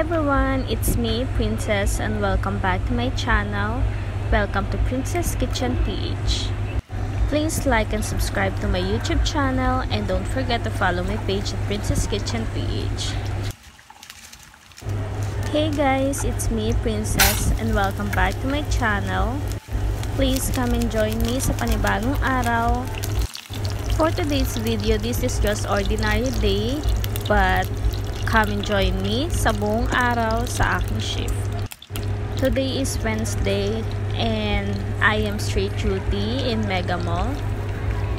everyone, it's me, Princess, and welcome back to my channel. Welcome to Princess Kitchen PH. Please like and subscribe to my YouTube channel and don't forget to follow my page at Princess Kitchen PH. Hey guys, it's me, Princess, and welcome back to my channel. Please come and join me sa panibagong araw. For today's video, this is just ordinary day, but come and join me sa buong araw sa aking shift. Today is Wednesday and I am straight duty in Mega Mall.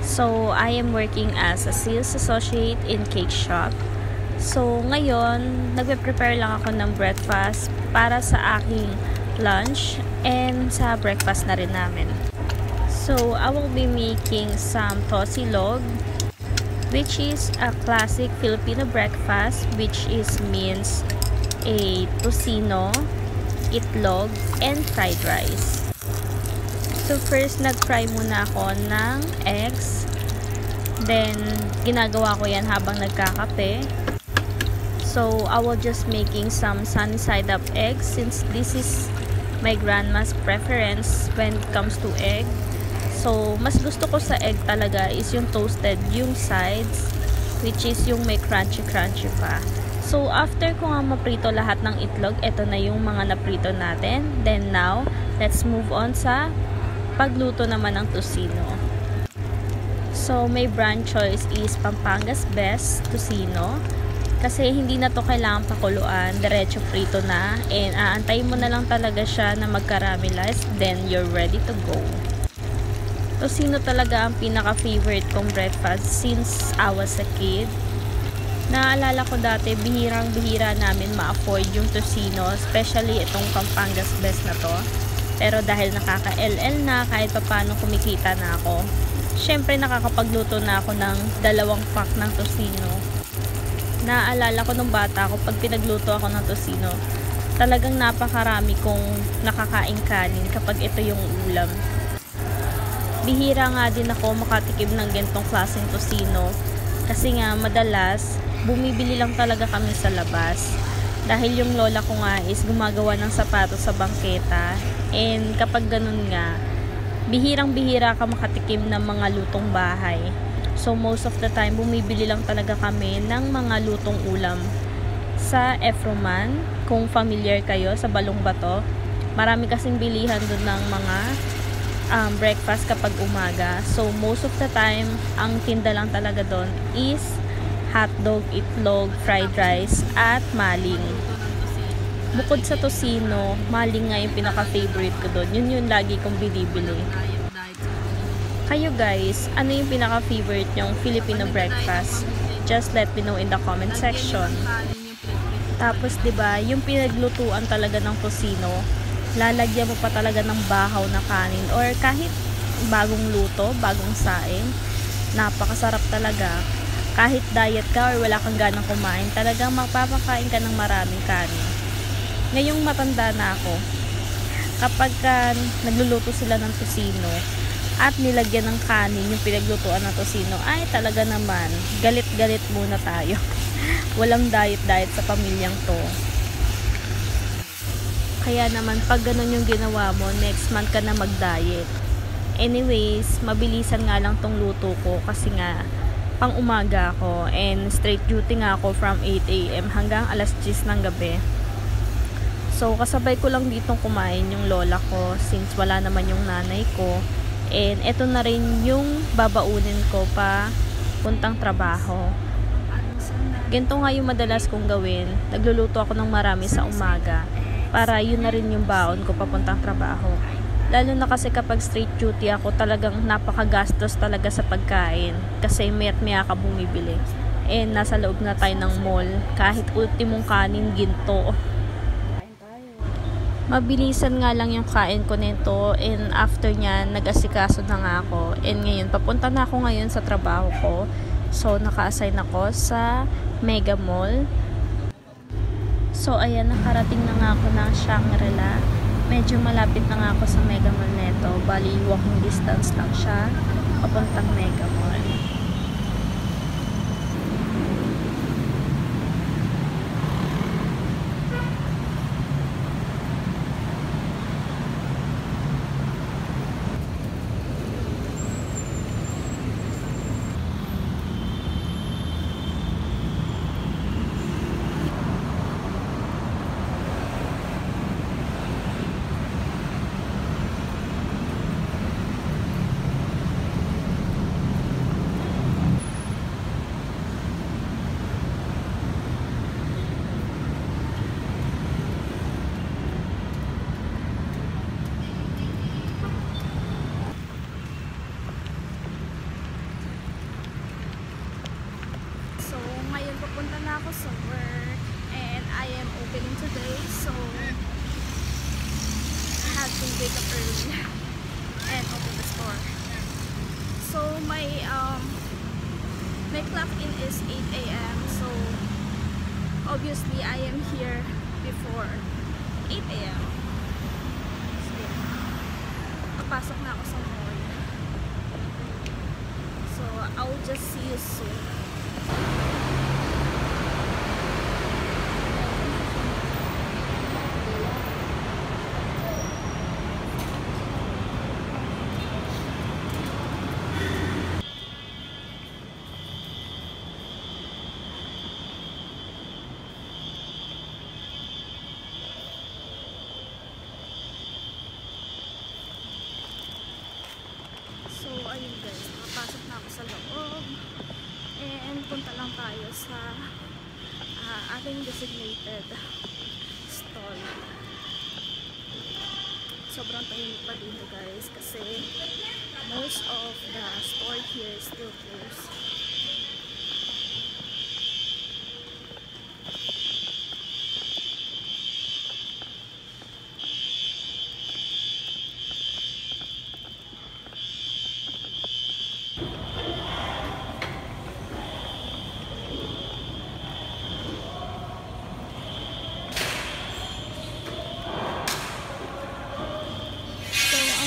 So, I am working as a sales associate in cake shop. So, ngayon, nagpe-prepare lang ako ng breakfast para sa aking lunch and sa breakfast na rin namin. So, I will be making some tosilog, which is a classic Filipino breakfast, which is means a tocino, itlog, and fried rice. So first, nag-fry muna ako ng eggs. Then, ginagawa ko yan habang nagkakape. So, I will just making some sunny side up eggs since this is my grandma's preference when it comes to egg. So, mas gusto ko sa egg talaga is yung toasted, yung sides, which is yung may crunchy-crunchy pa. So, after ko nga maprito lahat ng itlog, ito na yung mga naprito natin. Then now, let's move on sa pagluto naman ng tocino. So, my brand choice is Pampanga's Best Tocino. Kasi hindi na to kailangan pakuluan, diretso prito na. And aantayin mo na lang talaga siya na mag-caramelize, then you're ready to go. Tocino talaga ang pinaka-favorite kong breakfast since I was a kid. Naalala ko dati, bihirang-bihira namin ma-afford yung tocino, especially itong Pampanga's Best na to. Pero dahil nakaka-LL na, kahit pa paano kumikita na ako, syempre nakakapagluto na ako ng 2 pack ng tocino. Naalala ko nung bata ako, pag pinagluto ako ng tocino, talagang napakarami kong nakakain kanin kapag ito yung ulam. Bihira nga din ako makatikim ng gantong klaseng tocino kasi nga madalas bumibili lang talaga kami sa labas dahil yung lola ko nga is gumagawa ng sapatos sa bangketa, and kapag ganun nga bihirang-bihira ka makatikim ng mga lutong bahay. So most of the time bumibili lang talaga kami ng mga lutong ulam sa Efroman. Kung familiar kayo sa Balong Bato, marami kasing bilihan doon ng mga breakfast kapag umaga. So, most of the time, ang tinda lang talaga doon is hotdog, itlog, fried rice, at maling. Bukod sa tocino, maling nga yung pinaka-favorite ko doon. Yun yung lagi kong binibili. Kayo guys, ano yung pinaka-favorite nyong Filipino breakfast? Just let me know in the comment section. Tapos, diba, yung pinaglutuan talaga ng tocino, lalagyan mo pa talaga ng bahaw na kanin or kahit bagong luto, bagong saing. Napakasarap talaga. Kahit diet ka or wala kang ganang kumain, talagang magpapakain ka ng maraming kanin. Ngayong matanda na ako, kapag nagluluto sila ng tocino at nilagyan ng kanin yung pinaglutuan ng tocino, ay talaga naman, galit-galit muna tayo. Walang diet-diet sa pamilyang to. Kaya naman, pag ganun yung ginawa mo, next month ka na mag-diet. Anyways, mabilisan nga lang tong luto ko kasi nga, pang umaga ako and straight duty nga ako from 8 AM hanggang alas 10 ng gabi. So, kasabay ko lang ditong kumain yung lola ko since wala naman yung nanay ko. And eto na rin yung babaunin ko pa puntang trabaho. Ganito nga yung madalas kong gawin. Nagluluto ako ng marami sa umaga para yun na rin yung baon ko papuntang trabaho. Lalo na kasi kapag straight duty ako, talagang napakagastos talaga sa pagkain kasi maya't maya ka bumibili. And nasa loob na tayo ng mall, kahit ultimong kanin, ginto. Mabilisan nga lang yung kain ko nito, and after nya nag-asikaso na nga ako. And ngayon, papunta na ako ngayon sa trabaho ko. So, naka-assign ako sa Mega Mall. So, ayan, nakarating na nga ako ng Shangri-La. Medyo malapit na nga ako sa Mega Mall neto. Bali, walking distance lang siya papuntang Mega Mall. ngayon pupunta na ako sa work and I am opening today, so I have to wake up early and open the store. So my clock in is 8 AM, so obviously I am here before 8 AM. So papasok na ako sa mall. So I'll just see you soon. So, ayun guys, nakapasok na ako sa loob and punta lang tayo sa ating designated stall. Sobrang tahimik pa dito guys kasi most of the store here is still closed.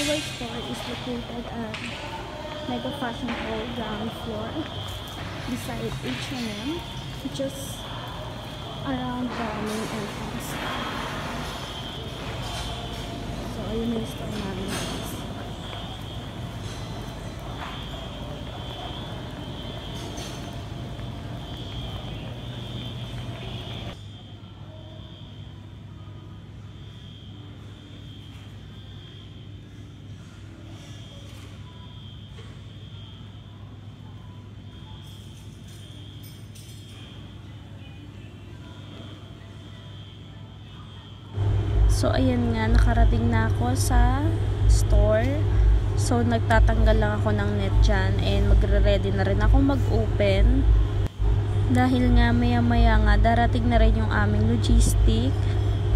Our store is located at Mega Fashion Hall ground floor beside H&M, just around the main entrance. So ayun yung store namin guys. So ayan nga, nakarating na ako sa store. So nagtatanggal lang ako ng net dyan and magre-ready na rin ako mag-open. Dahil nga maya maya nga darating na rin yung aming logistic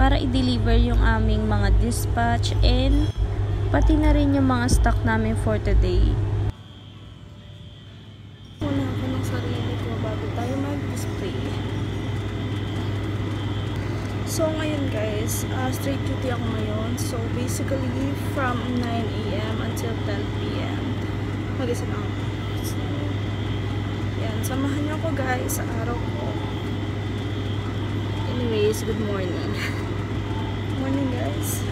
para i-deliver yung aming mga dispatch and pati na rin yung mga stock namin for today. Muna ako ng sarili ko bago tayo mag-display. So ngayon guys, straight duty ako ngayon. So basically from 9 AM until 10 PM. Mag-isa na ako. So, yan, samahan niyo ako guys sa araw ko. Anyways, good morning. Morning guys.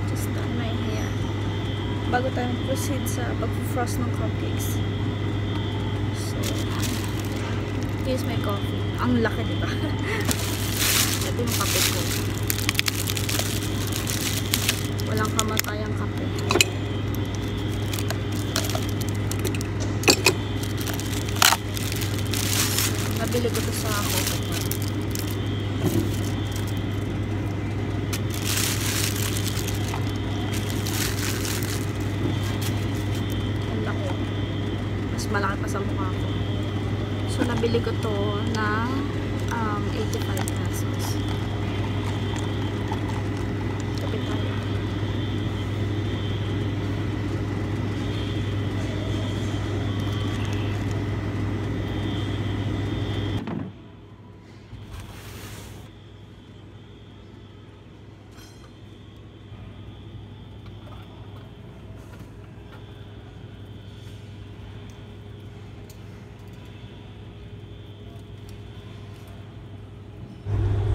Just done my hair. Bago tayo proceed sa pag-frost ng cupcakes. Here's my coffee. Ang laki, diba? Ito yung kape ko. Walang kamatayang kape. Nabili ko to sa Coco. Ang laki. Mas malaki pa sa mukha ko. So, nabili ko to ng 85 pesos. Tapit tayo.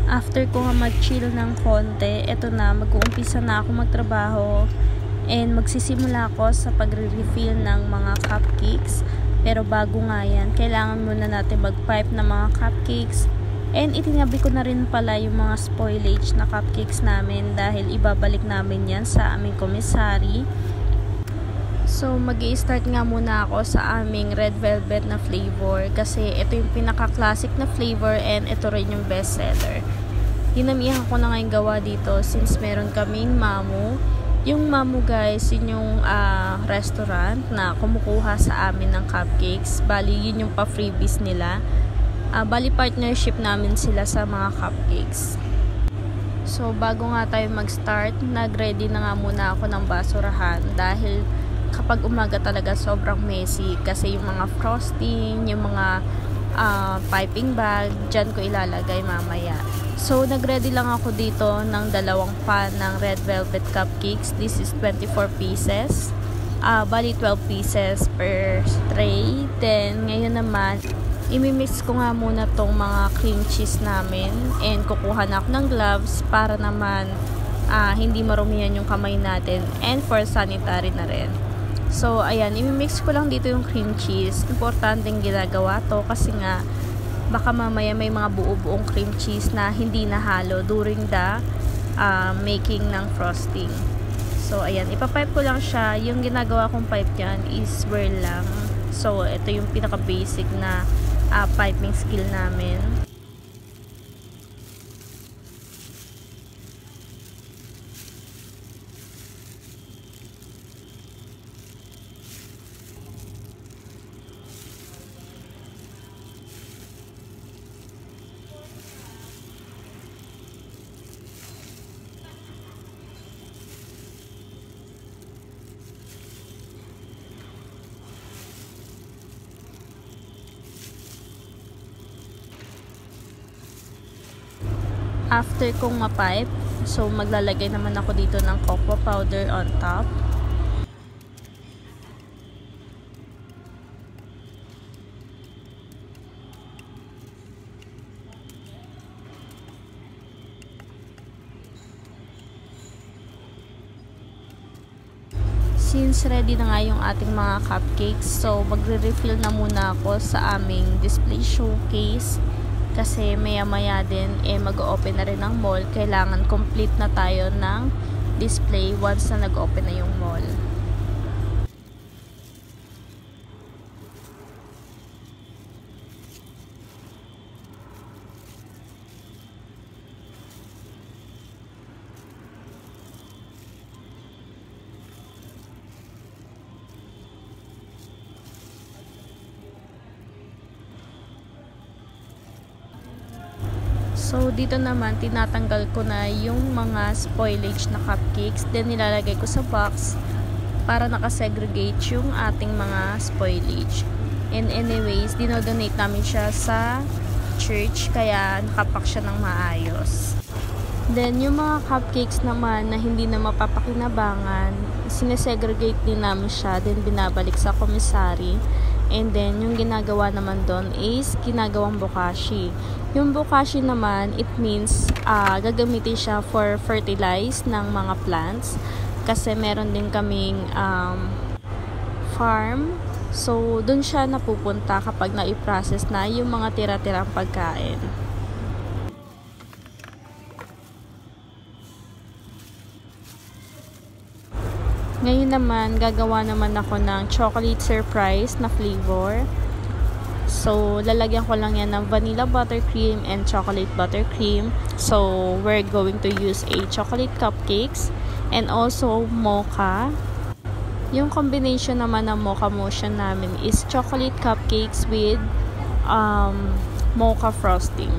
After ko nga mag-chill ng konti, eto na, mag-uumpisa na ako magtrabaho and magsisimula ako sa pagre-refill ng mga cupcakes. Pero bago nga yan, kailangan muna natin mag-pipe ng mga cupcakes and itinabi ko na rin pala yung mga spoilage na cupcakes namin dahil ibabalik namin yan sa aming commissary. So, mag-i-start nga muna ako sa aming red velvet na flavor kasi ito yung pinaka-classic na flavor and ito rin yung best seller. Dinamihan ko na ngayon gawa dito since meron kaming mamu Yung Mamu guys, yun yung restaurant na kumukuha sa amin ng cupcakes. Bali, yun yung pa-freebies nila. Bali, partnership namin sila sa mga cupcakes. So, bago nga tayo mag-start, nag-ready na nga muna ako ng basurahan dahil kapag umaga talaga sobrang messy kasi yung mga frosting, yung mga piping bag, dyan ko ilalagay mamaya. So, nag-ready lang ako dito ng 2 pan ng red velvet cupcakes. This is 24 pieces. Bali 12 pieces per tray. Then, ngayon naman, imimix ko nga muna tong mga cream cheese namin. And kukuha na ako ng gloves para naman hindi marumihan yung kamay natin. And for sanitary na rin. So, ayan, imimix ko lang dito yung cream cheese. Importanteng ginagawa to kasi nga baka mamaya may mga buo-buong cream cheese na hindi nahalo during the making ng frosting. So, ayan, ipapipe ko lang siya. Yung ginagawa kong pipe dyan is swirl lang. So, ito yung pinaka-basic na piping skill namin. After kong ma-pipe, so maglalagay naman ako dito ng cocoa powder on top. Since ready na nga yung ating mga cupcakes, so magre-refill na muna ako sa aming display showcase. Kasi maya-maya din, mag-open na rin ang mall. Kailangan complete na tayo ng display once na nag-open na yung mall. So, dito naman, tinatanggal ko na yung mga spoilage na cupcakes. Then, nilalagay ko sa box para nakasegregate yung ating mga spoilage. And anyways, dinodonate namin siya sa church. Kaya, nakapak siya ng maayos. Then, yung mga cupcakes naman na hindi na mapapakinabangan, sinesegregate din namin siya. Then, binabalik sa commissary. And then, yung ginagawa naman doon is ginagawang bokashi. Yung bokashi naman, it means gagamitin siya for fertilize ng mga plants. Kasi meron din kaming farm. So, doon siya napupunta kapag na-i-process na yung mga tira-tirang pagkain. Ngayon naman, gagawa naman ako ng chocolate surprise na flavor. So, lalagyan ko lang yan ng vanilla buttercream and chocolate buttercream. So, we're going to use a chocolate cupcakes and also mocha. Yung combination naman ng mocha motion namin is chocolate cupcakes with mocha frosting.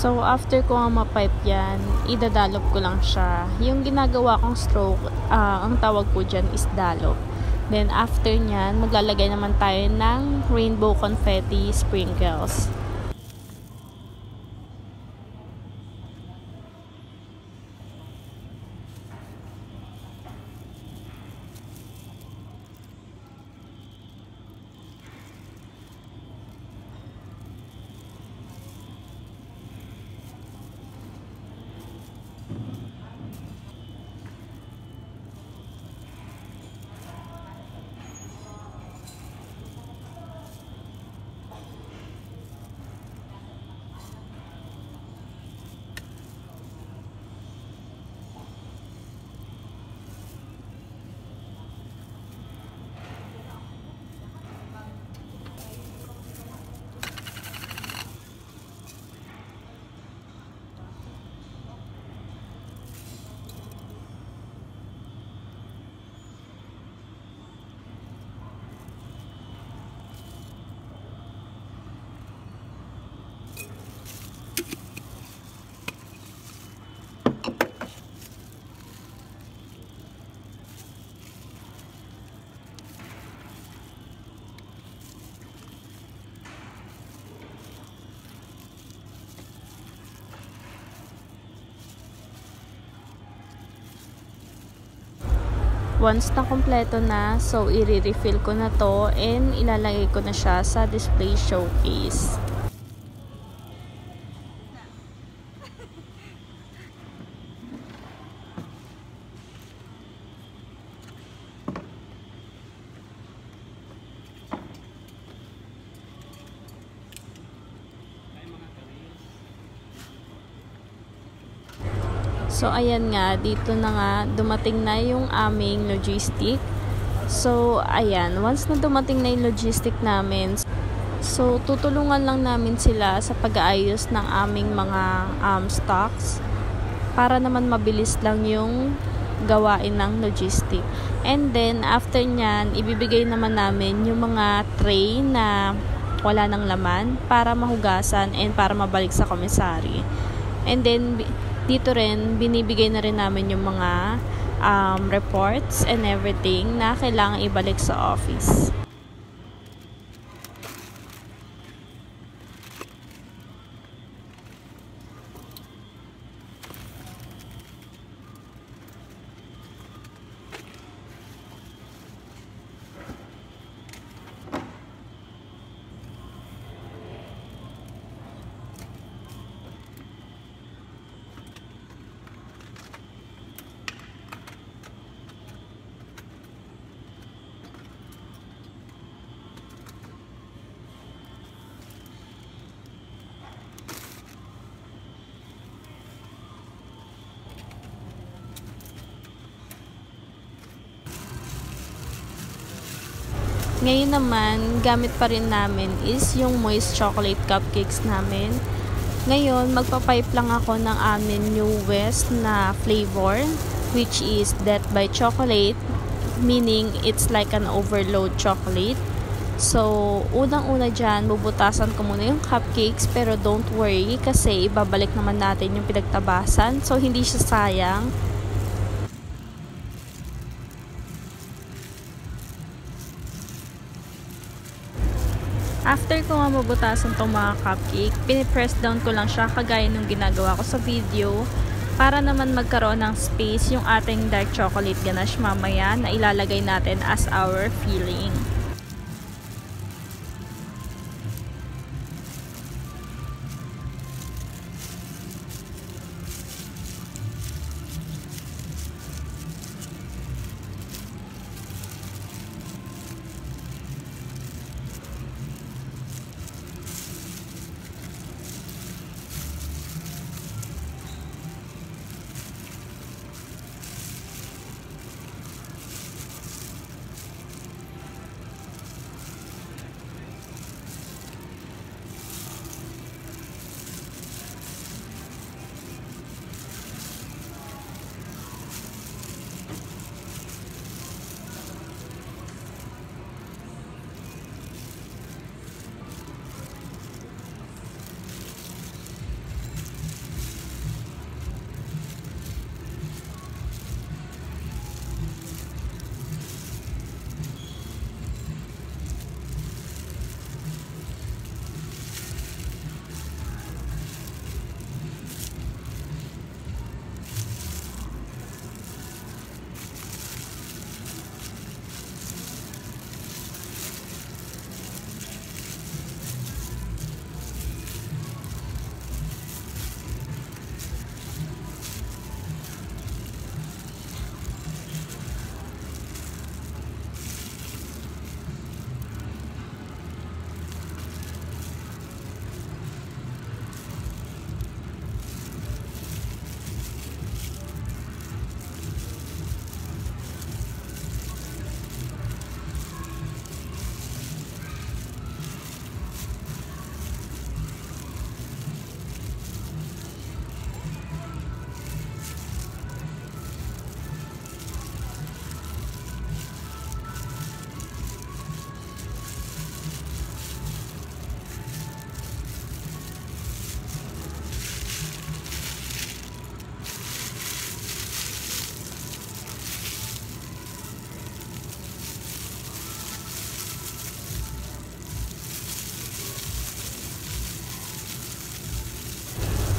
So, after ko nga ma-pipe yan, idadalop ko lang siya. Yung ginagawa kong stroke, ang tawag ko dyan is dalop. Then, after nyan, maglalagay naman tayo ng rainbow confetti sprinkles. Once na kompleto na, so i-refill ko na to and ilalagay ko na siya sa display showcase. So, ayan nga, dito na nga, dumating na yung aming logistic. So, ayan, once na dumating na yung logistic namin, so, tutulungan lang namin sila sa pag-aayos ng aming mga stocks para naman mabilis lang yung gawain ng logistic. And then, after nyan, ibibigay naman namin yung mga tray na wala ng laman para mahugasan and para mabalik sa komisari. And then, dito rin, binibigay na rin namin yung mga reports and everything na kailangan ibalik sa office. Ngayon naman, gamit pa rin namin is yung moist chocolate cupcakes namin. Ngayon, magpapipe lang ako ng amin newest na flavor, which is Death by Chocolate, meaning it's like an overload chocolate. So, unang-una dyan, bubutasan ko muna yung cupcakes, pero don't worry kasi ibabalik naman natin yung pinagtabasan. So, hindi siya sayang. After ko nga mabutasan itong mga cupcake, pinipress down ko lang siya kagaya nung ginagawa ko sa video para naman magkaroon ng space yung ating dark chocolate ganache mamaya na ilalagay natin as our filling.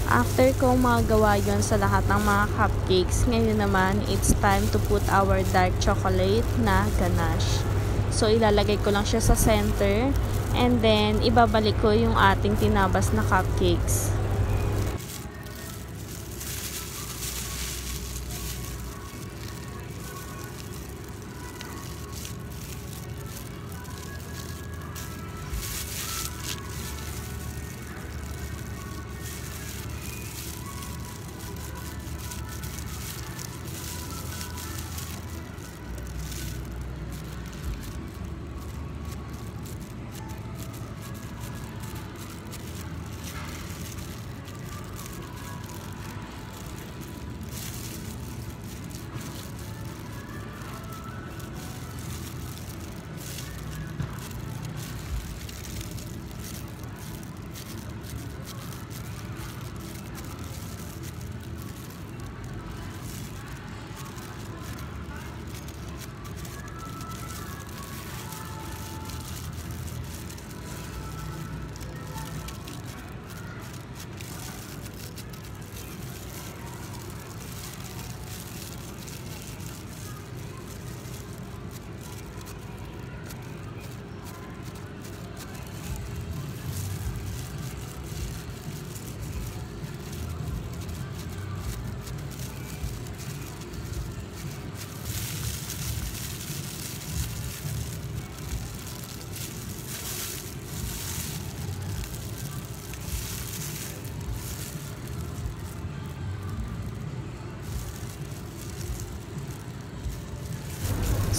After ko magawa yon sa lahat ng mga cupcakes, ngayon naman, it's time to put our dark chocolate na ganache. So, ilalagay ko lang siya sa center, and then, ibabalik ko yung ating tinabas na cupcakes.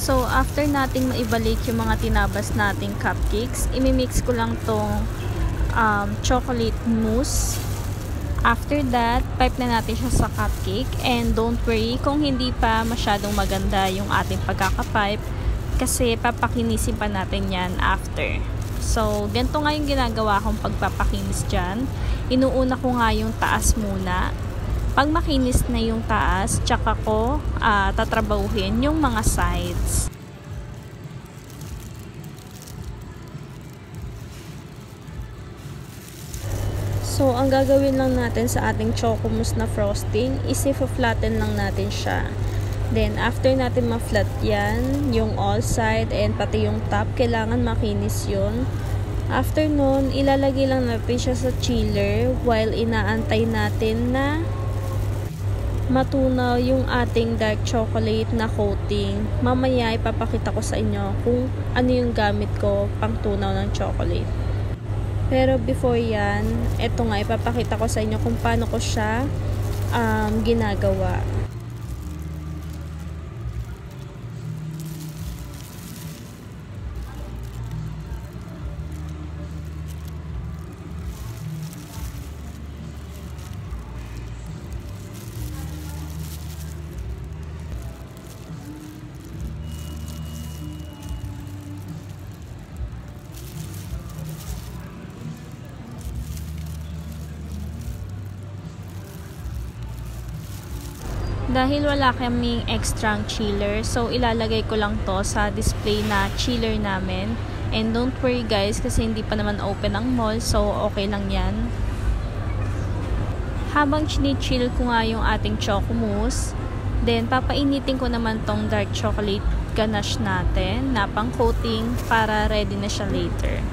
So, after nating maibalik yung mga tinabas nating cupcakes, imimix ko lang tong chocolate mousse. After that, pipe na natin siya sa cupcake. And don't worry kung hindi pa masyadong maganda yung ating pagkakapipe kasi papakinisin pa natin yan after. So, ganito nga yung ginagawa kong pagpapakinis dyan. Inuuna ko nga yung taas muna. Pag makinis na yung taas, tsaka ko tatrabahuhin yung mga sides. So, ang gagawin lang natin sa ating choco mousse na frosting is i-flatten lang natin siya. Then, after natin ma-flat yan, yung all side and pati yung top, kailangan makinis yun. After nun, ilalagay lang natin siya sa chiller while inaantay natin na matunaw yung ating dark chocolate na coating. Mamaya ipapakita ko sa inyo kung ano yung gamit ko pang tunaw ng chocolate. Pero before yan, eto nga ipapakita ko sa inyo kung paano ko siya ginagawa. Dahil wala kaming extra chiller, so ilalagay ko lang to sa display na chiller namin. And don't worry guys, kasi hindi pa naman open ang mall, so okay lang yan. Habang chini-chill ko nga yung ating choco mousse, then papainitin ko naman tong dark chocolate ganache natin na pang coating para ready na siya later.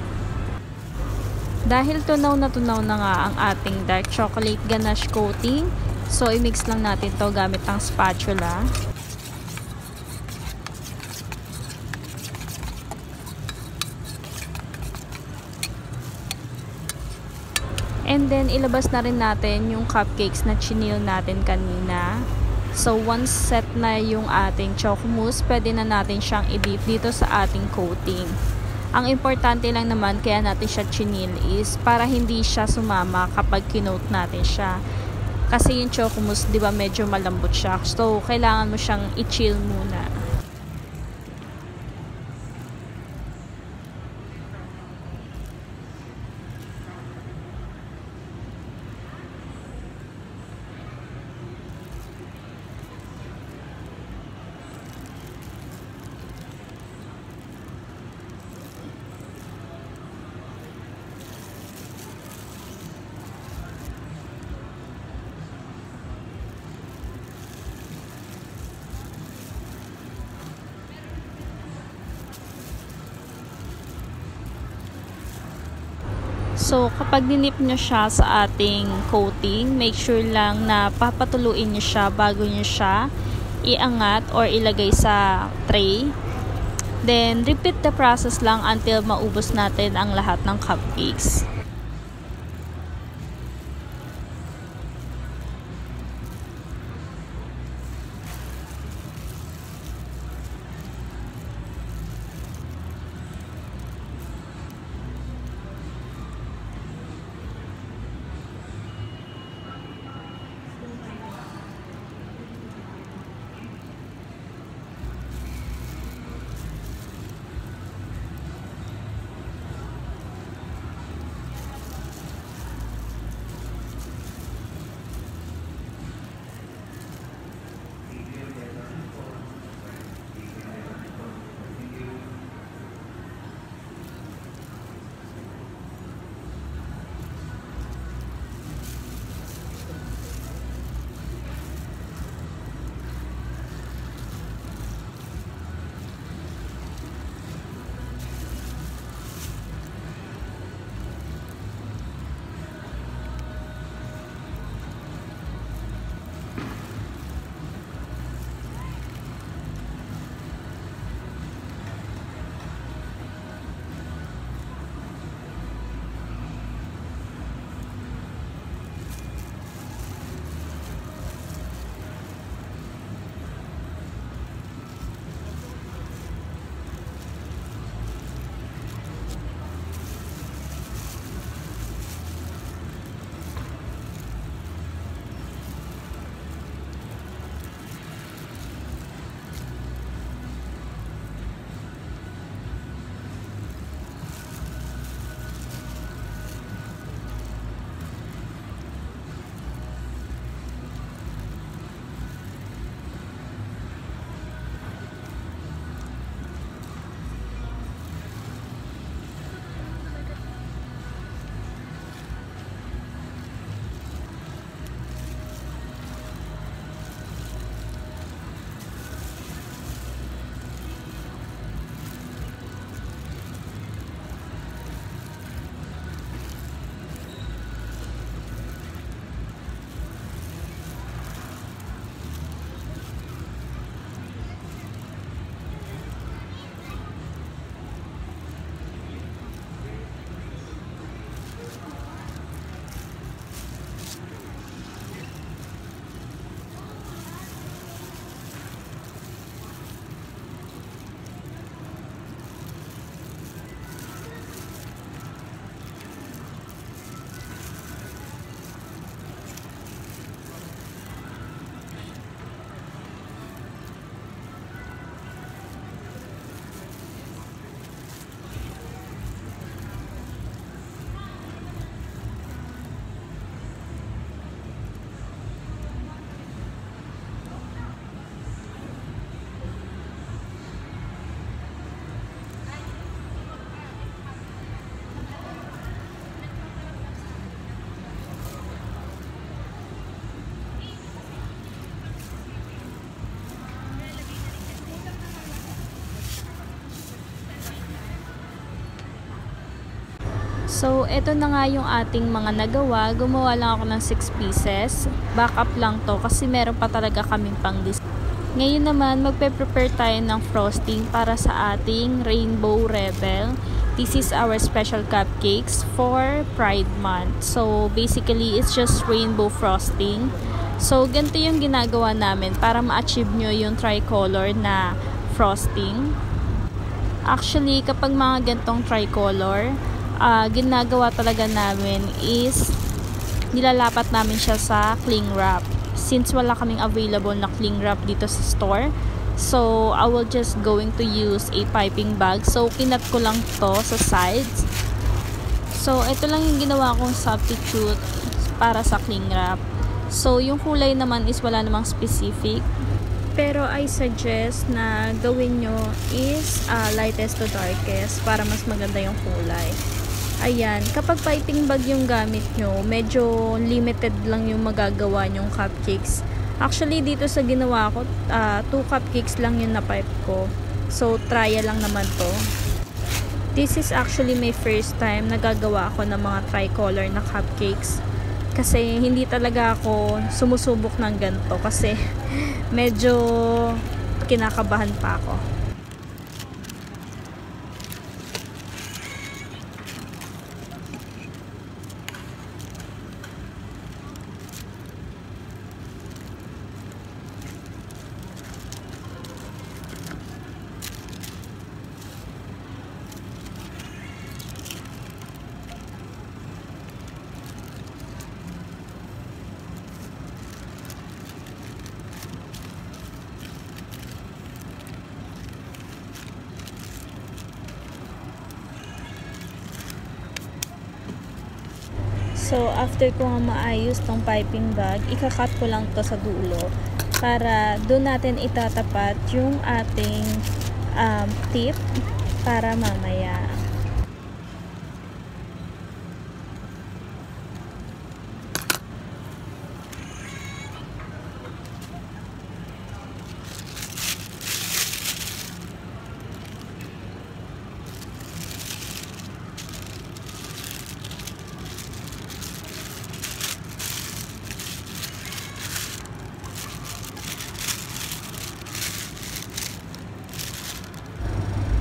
Dahil tunaw na nga ang ating dark chocolate ganache coating, so, i-mix lang natin to gamit ang spatula. And then, ilabas na rin natin yung cupcakes na chinil natin kanina. So, once set na yung ating choco mousse, pwede na natin siyang i-dip dito sa ating coating. Ang importante lang naman kaya natin siya chinil is para hindi siya sumama kapag kinote natin siya. Kasi yung choco mousse, di ba, medyo malambot siya. So, kailangan mo siyang i-chill muna. So, kapag dinip nyo siya sa ating coating, make sure lang na papatuluin nyo siya bago nyo siya iangat or ilagay sa tray. Then, repeat the process lang until maubos natin ang lahat ng cupcakes. So, ito na nga yung ating mga nagawa. Gumawa lang ako ng 6 pieces. Backup lang to kasi meron pa talaga kaming pang display. Ngayon naman, magpe-prepare tayo ng frosting para sa ating Rainbow Rebel. This is our special cupcakes for Pride Month. So, basically, it's just rainbow frosting. So, ganito yung ginagawa namin para ma-achieve nyo yung tricolor na frosting. Actually, kapag mga gantong tricolor, ginagawa talaga namin is nilalapat namin siya sa cling wrap. Since wala kaming available na cling wrap dito sa store, so I will just going to use a piping bag. So kinat ko lang to sa sides. So ito lang yung ginawa kong substitute para sa cling wrap. So yung kulay naman is wala namang specific, pero I suggest na gawin nyo is lightest to darkest para mas maganda yung kulay. Ayan, kapag piping bag yung gamit nyo, medyo limited lang yung magagawa nyong cupcakes. Actually, dito sa ginawa ko, 2 cupcakes lang yung na-pipe ko. So, trial lang naman to. This is actually my first time nagagawa ako ng mga tricolor na cupcakes. Kasi hindi talaga ako sumusubok ng ganito kasi medyo kinakabahan pa ako. So, after ko nga maayos tong piping bag, ikakat ko lang to sa dulo para doon natin itatapat yung ating tip para mamaya.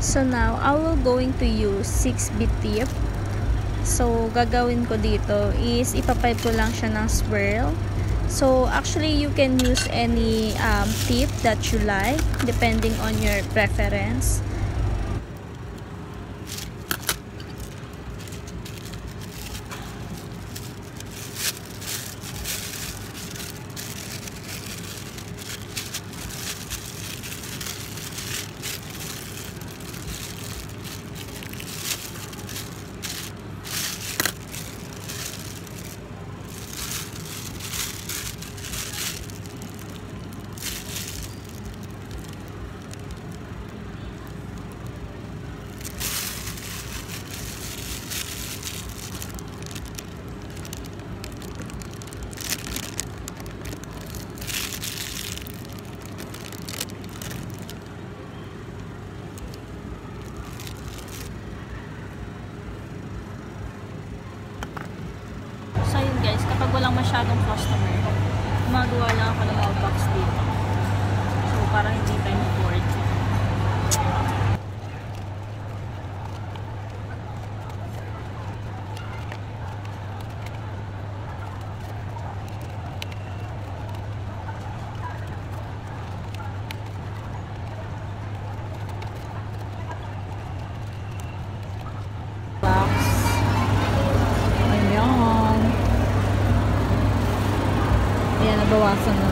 So now, I will going to use 6B tip. So, gagawin ko dito is ipapipe ko lang siya ng swirl. So, actually, you can use any tip that you like depending on your preference. So yun guys, kapag walang masyadong customer, gumagawa lang ako ng mga box dito. So parang hindi tayo mag-board. Ayan, nabawasan na.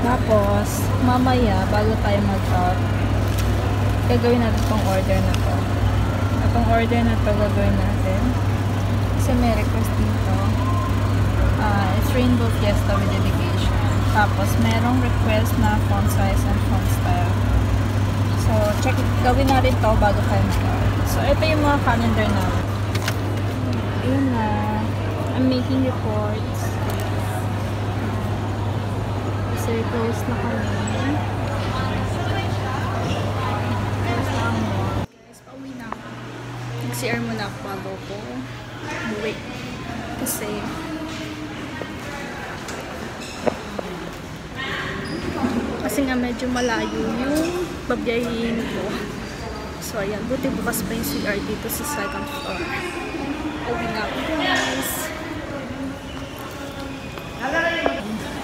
Tapos, mamaya, bago tayo mag-out, gagawin natin itong order na to. Itong order na to gagawin natin. Kasi may request dito. It's Rainbow Fiesta with dedication. Tapos, merong request na font size and font style. So, check it. Gawin natin to bago tayo mag-out. So, ito yung mga calendar natin. Ayan na. I'm making reports. Sir, close na kami. Close na kami. Guys, pauwi na ako. Nag-CR muna ako bago ko umuwi. Kasi nga medyo malayo yung babiyahin ko. So, ayan. Buti bukas pa yung CR dito sa second floor. Pauwi na ako, guys.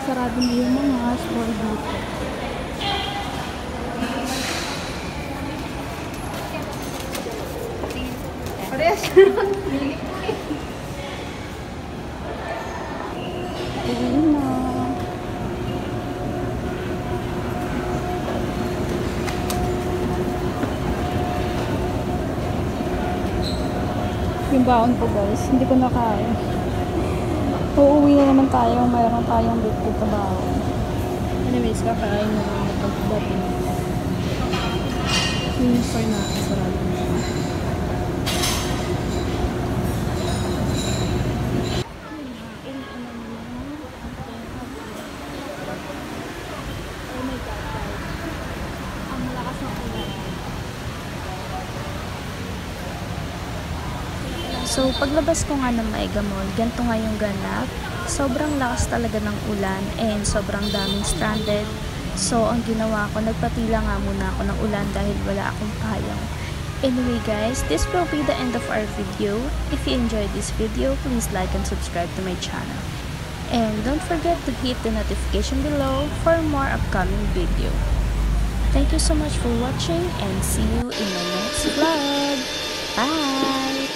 Sarado na yung mga store dito. Parehas na. Uwi na. Yung baon ko guys, hindi ko na kaya. Uuwi na naman tayo, mayroon tayong bitbit na baon. Anyways, kakain na naman ito pagdating. Yung store natin, sarado na. Oh my God, guys. Ang malakas ng ulan. So, paglabas ko nga ng Mega Mall, ganito nga yung ganap. Sobrang lakas talaga ng ulan and sobrang daming stranded. So, ang ginawa ko, nagpatila nga muna ako ng ulan dahil wala akong payong. Anyway guys, this will be the end of our video. If you enjoyed this video, please like and subscribe to my channel. And don't forget to hit the notification below for more upcoming video. Thank you so much for watching and see you in my next vlog. Bye!